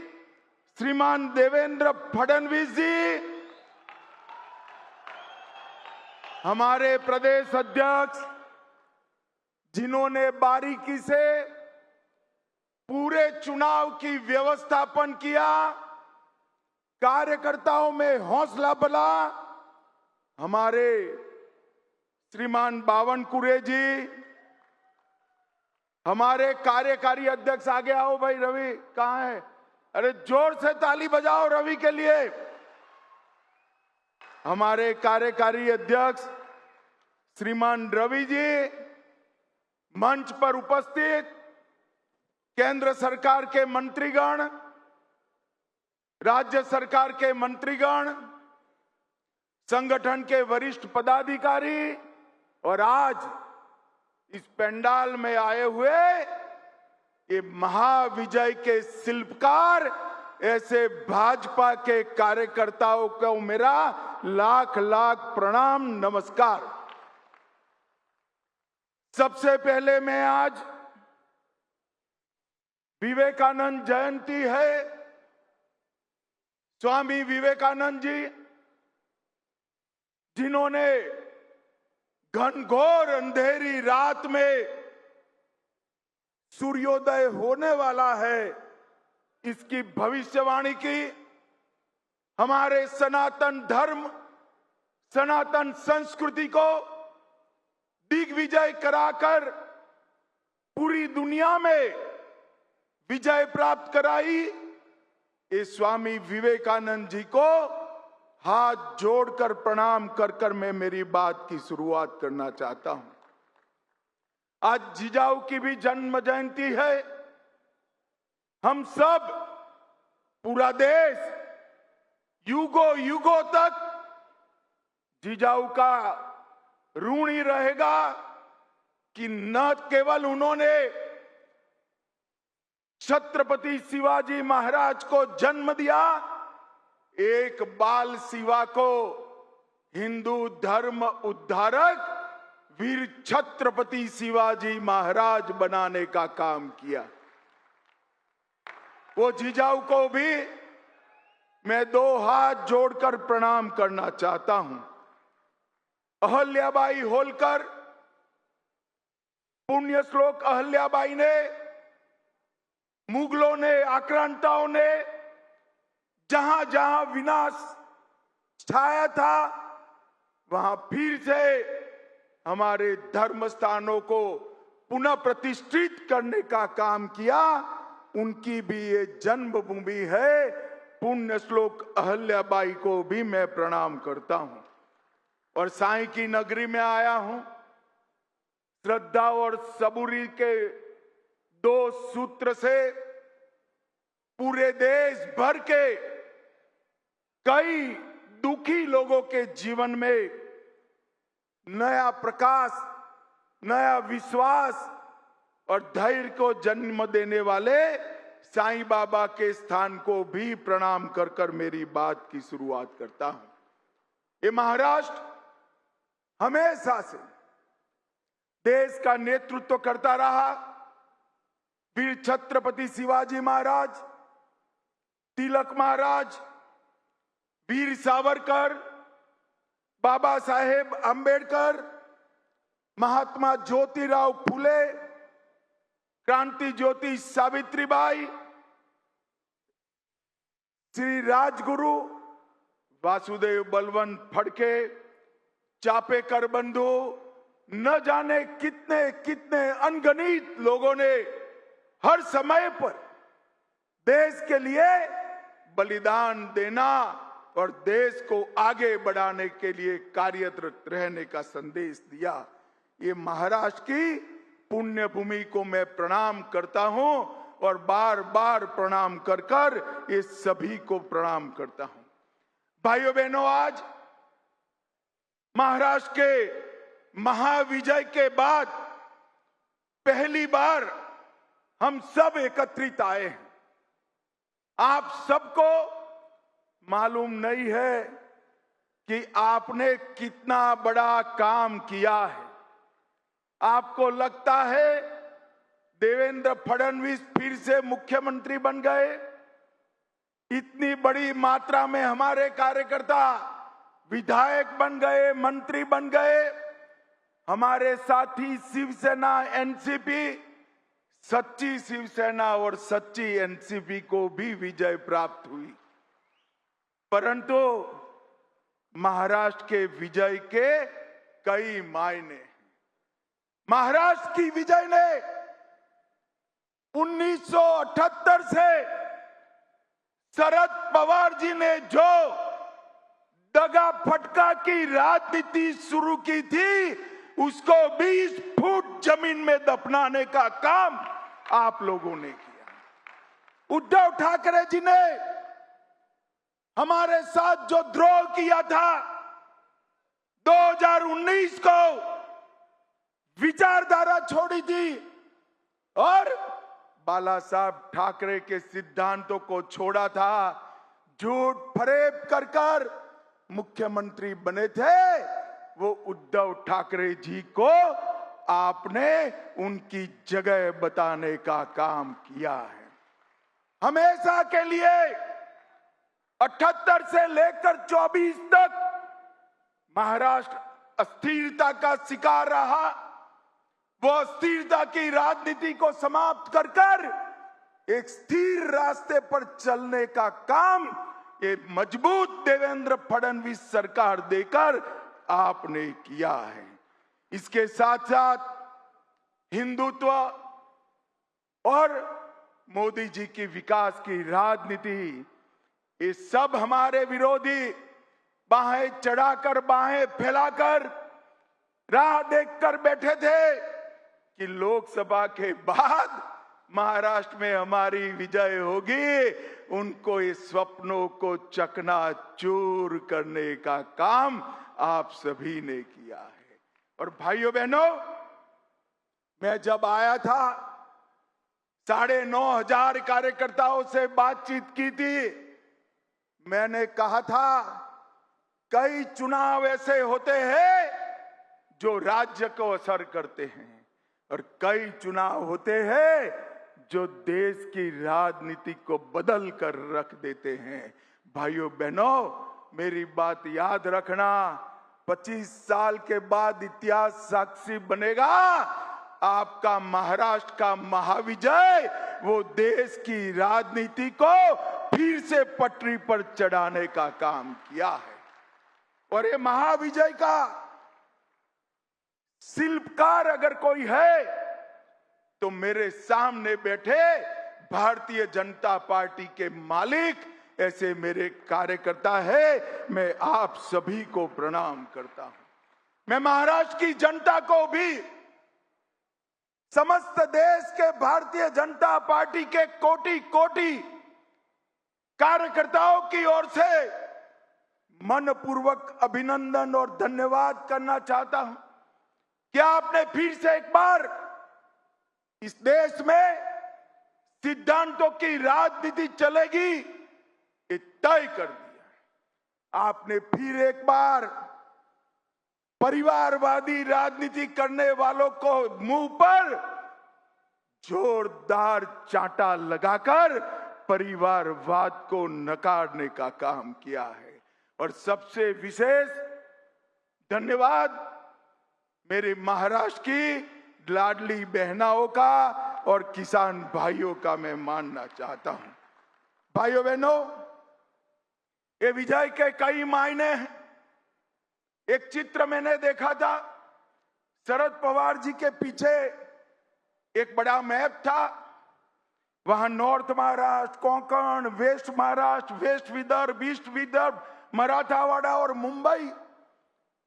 श्रीमान देवेंद्र फडणवीस जी, हमारे प्रदेश अध्यक्ष जिन्होंने बारीकी से पूरे चुनाव की व्यवस्थापन किया, कार्यकर्ताओं में हौसला बढ़ा, हमारे श्रीमान बावनकुळे जी, हमारे कार्यकारी अध्यक्ष, आगे आओ भाई. रवि कहाँ है? अरे जोर से ताली बजाओ रवि के लिए. हमारे कार्यकारी अध्यक्ष श्रीमान रवि जी, मंच पर उपस्थित केंद्र सरकार के मंत्रीगण, राज्य सरकार के मंत्रीगण, संगठन के वरिष्ठ पदाधिकारी और आज इस पंडाल में आए हुए ये महाविजय के शिल्पकार ऐसे भाजपा के कार्यकर्ताओं को मेरा लाख लाख प्रणाम नमस्कार। सबसे पहले मैं आज विवेकानंद जयंती है, स्वामी विवेकानंद जी जिन्होंने घनघोर अंधेरी रात में सूर्योदय होने वाला है इसकी भविष्यवाणी की, हमारे सनातन धर्म सनातन संस्कृति को दिग्विजय कराकर पूरी दुनिया में विजय प्राप्त कराई। इस स्वामी विवेकानंद जी को हाथ जोड़कर प्रणाम कर कर मैं मेरी बात की शुरुआत करना चाहता हूं। आज जिजाऊ की भी जन्म जयंती है। हम सब पूरा देश युगों युगों तक जिजाऊ का ऋणी रहेगा कि न केवल उन्होंने छत्रपति शिवाजी महाराज को जन्म दिया, एक बाल शिवा को हिंदू धर्म उद्धारक वीर छत्रपति शिवाजी महाराज बनाने का काम किया। वो जिजाऊ को भी मैं दो हाथ जोड़कर प्रणाम करना चाहता हूं। अहल्याबाई होलकर, पुण्य श्लोक अहल्याबाई ने, मुगलों ने, आक्रांताओं ने जहां जहां विनाश छाया था वहां फिर से हमारे धर्म स्थानों को पुनः प्रतिष्ठित करने का काम किया। उनकी भी ये जन्मभूमि है। पुण्य श्लोक अहल्याबाई को भी मैं प्रणाम करता हूं और साईं की नगरी में आया हूं। श्रद्धा और सबूरी के दो सूत्र से पूरे देश भर के कई दुखी लोगों के जीवन में नया प्रकाश, नया विश्वास और धैर्य को जन्म देने वाले साईं बाबा के स्थान को भी प्रणाम कर कर मेरी बात की शुरुआत करता हूं। ये महाराष्ट्र हमेशा से देश का नेतृत्व करता रहा। वीर छत्रपति शिवाजी महाराज, तिलक महाराज, वीर सावरकर, बाबा साहेब अंबेडकर, महात्मा ज्योतिराव फुले, क्रांति ज्योति सावित्रीबाई, श्री राजगुरु वासुदेव बलवंत फड़के, चापेकर बंधु, न जाने कितने कितने अनगिनत लोगों ने हर समय पर देश के लिए बलिदान देना और देश को आगे बढ़ाने के लिए कार्यरत रहने का संदेश दिया। ये महाराष्ट्र की पुण्य भूमि को मैं प्रणाम करता हूं और बार बार प्रणाम कर कर ये सभी को प्रणाम करता हूं। भाइयों बहनों, आज महाराष्ट्र के महाविजय के बाद पहली बार हम सब एकत्रित आए हैं। आप सबको मालूम नहीं है कि आपने कितना बड़ा काम किया है। आपको लगता है देवेंद्र फडणवीस फिर से मुख्यमंत्री बन गए। इतनी बड़ी मात्रा में हमारे कार्यकर्ता विधायक बन गए, मंत्री बन गए। हमारे साथी शिवसेना, एनसीपी, सच्ची शिवसेना और सच्ची एनसीपी को भी विजय प्राप्त हुई। परंतु महाराष्ट्र के विजय के कई मायने। महाराष्ट्र की विजय ने 1978 से शरद पवार जी ने जो दगा फटका की राजनीति शुरू की थी उसको 20 फुट जमीन में दफनाने का काम आप लोगों ने किया। उद्धव ठाकरे जी ने हमारे साथ जो द्रोह किया था 2019 को, विचारधारा छोड़ी थी और बाला साहब ठाकरे के सिद्धांतों को छोड़ा था, झूठ फरेब कर कर मुख्यमंत्री बने थे, वो उद्धव ठाकरे जी को आपने उनकी जगह बताने का काम किया है। हमेशा के लिए 78 से लेकर 24 तक महाराष्ट्र अस्थिरता का शिकार रहा। वो अस्थिरता की राजनीति को समाप्त कर कर एक स्थिर रास्ते पर चलने का काम ये मजबूत देवेंद्र फडणवीस सरकार देकर आपने किया है। इसके साथ साथ हिंदुत्व और मोदी जी की विकास की राजनीति, ये सब हमारे विरोधी बाहें चढ़ाकर बाहें फैलाकर राह देखकर बैठे थे कि लोकसभा के बाद महाराष्ट्र में हमारी विजय होगी। उनको इस स्वप्नों को चकनाचूर करने का काम आप सभी ने किया है। और भाइयों बहनों, मैं जब आया था 9,500 कार्यकर्ताओं से बातचीत की थी। मैंने कहा था कई चुनाव ऐसे होते हैं जो राज्य को असर करते हैं और कई चुनाव होते हैं जो देश की राजनीति को बदल कर रख देते हैं। भाइयों बहनों, मेरी बात याद रखना, 25 साल के बाद इतिहास साक्षी बनेगा। आपका महाराष्ट्र का महाविजय वो देश की राजनीति को फिर से पटरी पर चढ़ाने का काम किया है। और ये महाविजय का शिल्पकार अगर कोई है तो मेरे सामने बैठे भारतीय जनता पार्टी के मालिक ऐसे मेरे कार्यकर्ता है। मैं आप सभी को प्रणाम करता हूं। मैं महाराष्ट्र की जनता को भी, समस्त देश के भारतीय जनता पार्टी के कोटि कोटि कार्यकर्ताओं की ओर से मनपूर्वक अभिनंदन और धन्यवाद करना चाहता हूं कि आपने फिर से एक बार इस देश में सिद्धांतों की राजनीति चलेगी ये तय कर दिया। आपने फिर एक बार परिवारवादी राजनीति करने वालों को मुंह पर जोरदार चांटा लगाकर परिवारवाद को नकारने का काम किया है। और सबसे विशेष धन्यवाद मेरे महाराष्ट्र की लाडली बहनाओं का और किसान भाइयों का मैं मानना चाहता हूं। भाइयों बहनों, ये विजय के कई मायने हैं। एक चित्र मैंने देखा था, शरद पवार जी के पीछे एक बड़ा मैप था। वहां north Maharashtra, Konkan, west Maharashtra, west Vidarbha, east Vidarbha, Marathwada और मुंबई,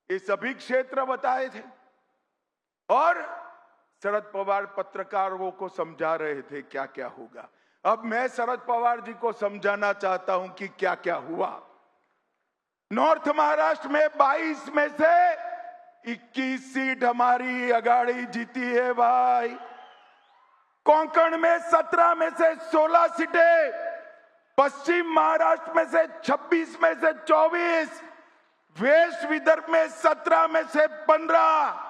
ये सभी क्षेत्र बताए थे। और शरद पवार पत्रकारों को समझा रहे थे क्या क्या होगा। अब मैं शरद पवार जी को समझाना चाहता हूं कि क्या क्या हुआ। नॉर्थ महाराष्ट्र में 22 में से 21 सीट हमारी अगाड़ी जीती है भाई। कोंकण में 17 में से 16 सीटें, पश्चिम महाराष्ट्र में से 26 में से 24, वेस्ट विदर्भ में 17 में से 15,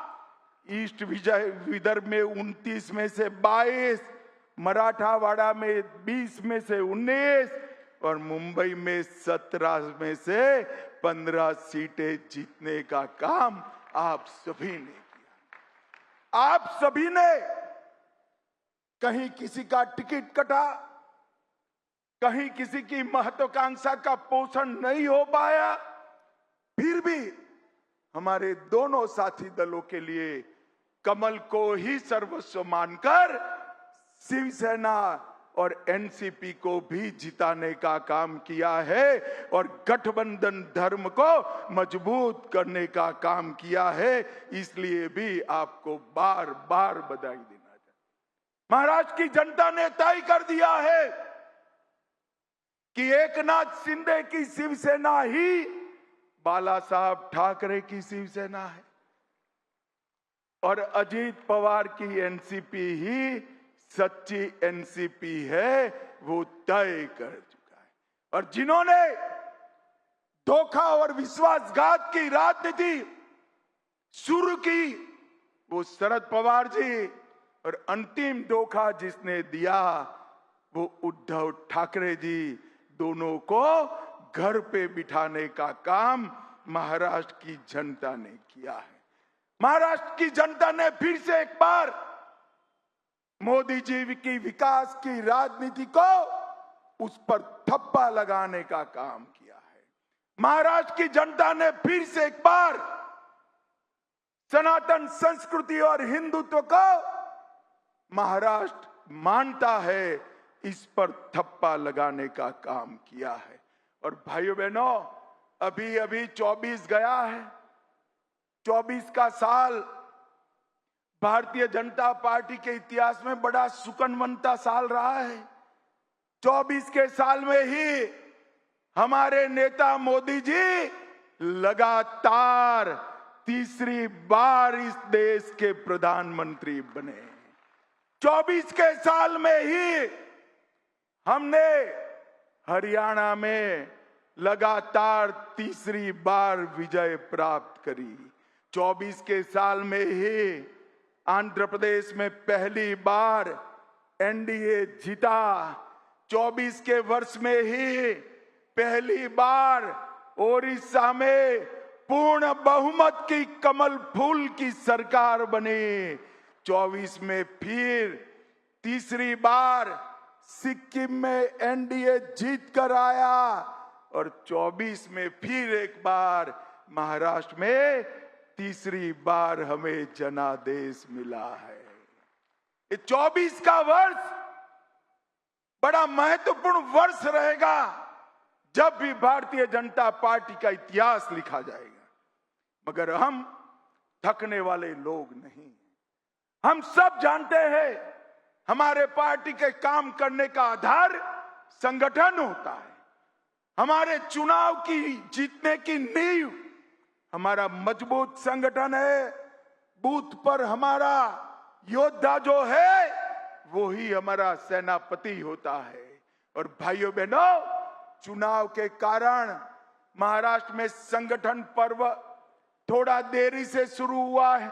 ईस्ट विदर्भ में 29 में से 22, मराठावाड़ा में 20 में से 19 और मुंबई में 17 में से 15 सीटें जीतने का काम आप सभी ने किया। आप सभी ने, कहीं किसी का टिकट कटा, कहीं किसी की महत्वाकांक्षा का पोषण नहीं हो पाया, फिर भी हमारे दोनों साथी दलों के लिए कमल को ही सर्वस्व मानकर शिवसेना और एनसीपी को भी जिताने का काम किया है और गठबंधन धर्म को मजबूत करने का काम किया है। इसलिए भी आपको बार बार बधाई देना चाहिए। महाराष्ट्र की जनता ने तय कर दिया है कि एकनाथ शिंदे की शिवसेना ही बाला साहब ठाकरे की शिवसेना है और अजीत पवार की एनसीपी ही सच्ची एनसीपी है वो तय कर चुका है। और जिन्होंने धोखा और विश्वासघात की राजनीति शुरू की वो शरद पवार जी, और अंतिम धोखा जिसने दिया वो उद्धव ठाकरे जी। दोनों को घर पे बिठाने का काम महाराष्ट्र की जनता ने किया है। महाराष्ट्र की जनता ने फिर से एक बार मोदी जी की विकास की राजनीति को उस पर थप्पा लगाने का काम किया है। महाराष्ट्र की जनता ने फिर से एक बार सनातन संस्कृति और हिंदुत्व को महाराष्ट्र मानता है, इस पर थप्पा लगाने का काम किया है। और भाइयों बहनों, अभी अभी 24 गया है। 24 का साल भारतीय जनता पार्टी के इतिहास में बड़ा सुकनवंता साल रहा है। 24 के साल में ही हमारे नेता मोदी जी लगातार तीसरी बार इस देश के प्रधानमंत्री बने। 24 के साल में ही हमने हरियाणा में लगातार तीसरी बार विजय प्राप्त करी। 24 के साल में ही आंध्र प्रदेश में पहली बार एनडीए जीता। 24 के वर्ष में ही पहली बार ओडिशा में पूर्ण बहुमत की कमल फूल की सरकार बनी। 24 में फिर तीसरी बार सिक्किम में एनडीए जीत कर आया, और 24 में फिर एक बार महाराष्ट्र में तीसरी बार हमें जनादेश मिला है। ये 24 का वर्ष बड़ा महत्वपूर्ण वर्ष रहेगा जब भी भारतीय जनता पार्टी का इतिहास लिखा जाएगा। मगर हम थकने वाले लोग नहीं। हम सब जानते हैं हमारे पार्टी के काम करने का आधार संगठन होता है। हमारे चुनाव की जीतने की नींव हमारा मजबूत संगठन है। बूथ पर हमारा योद्धा जो है वो ही हमारा सेनापति होता है। और भाइयों बहनों, चुनाव के कारण महाराष्ट्र में संगठन पर्व थोड़ा देरी से शुरू हुआ है।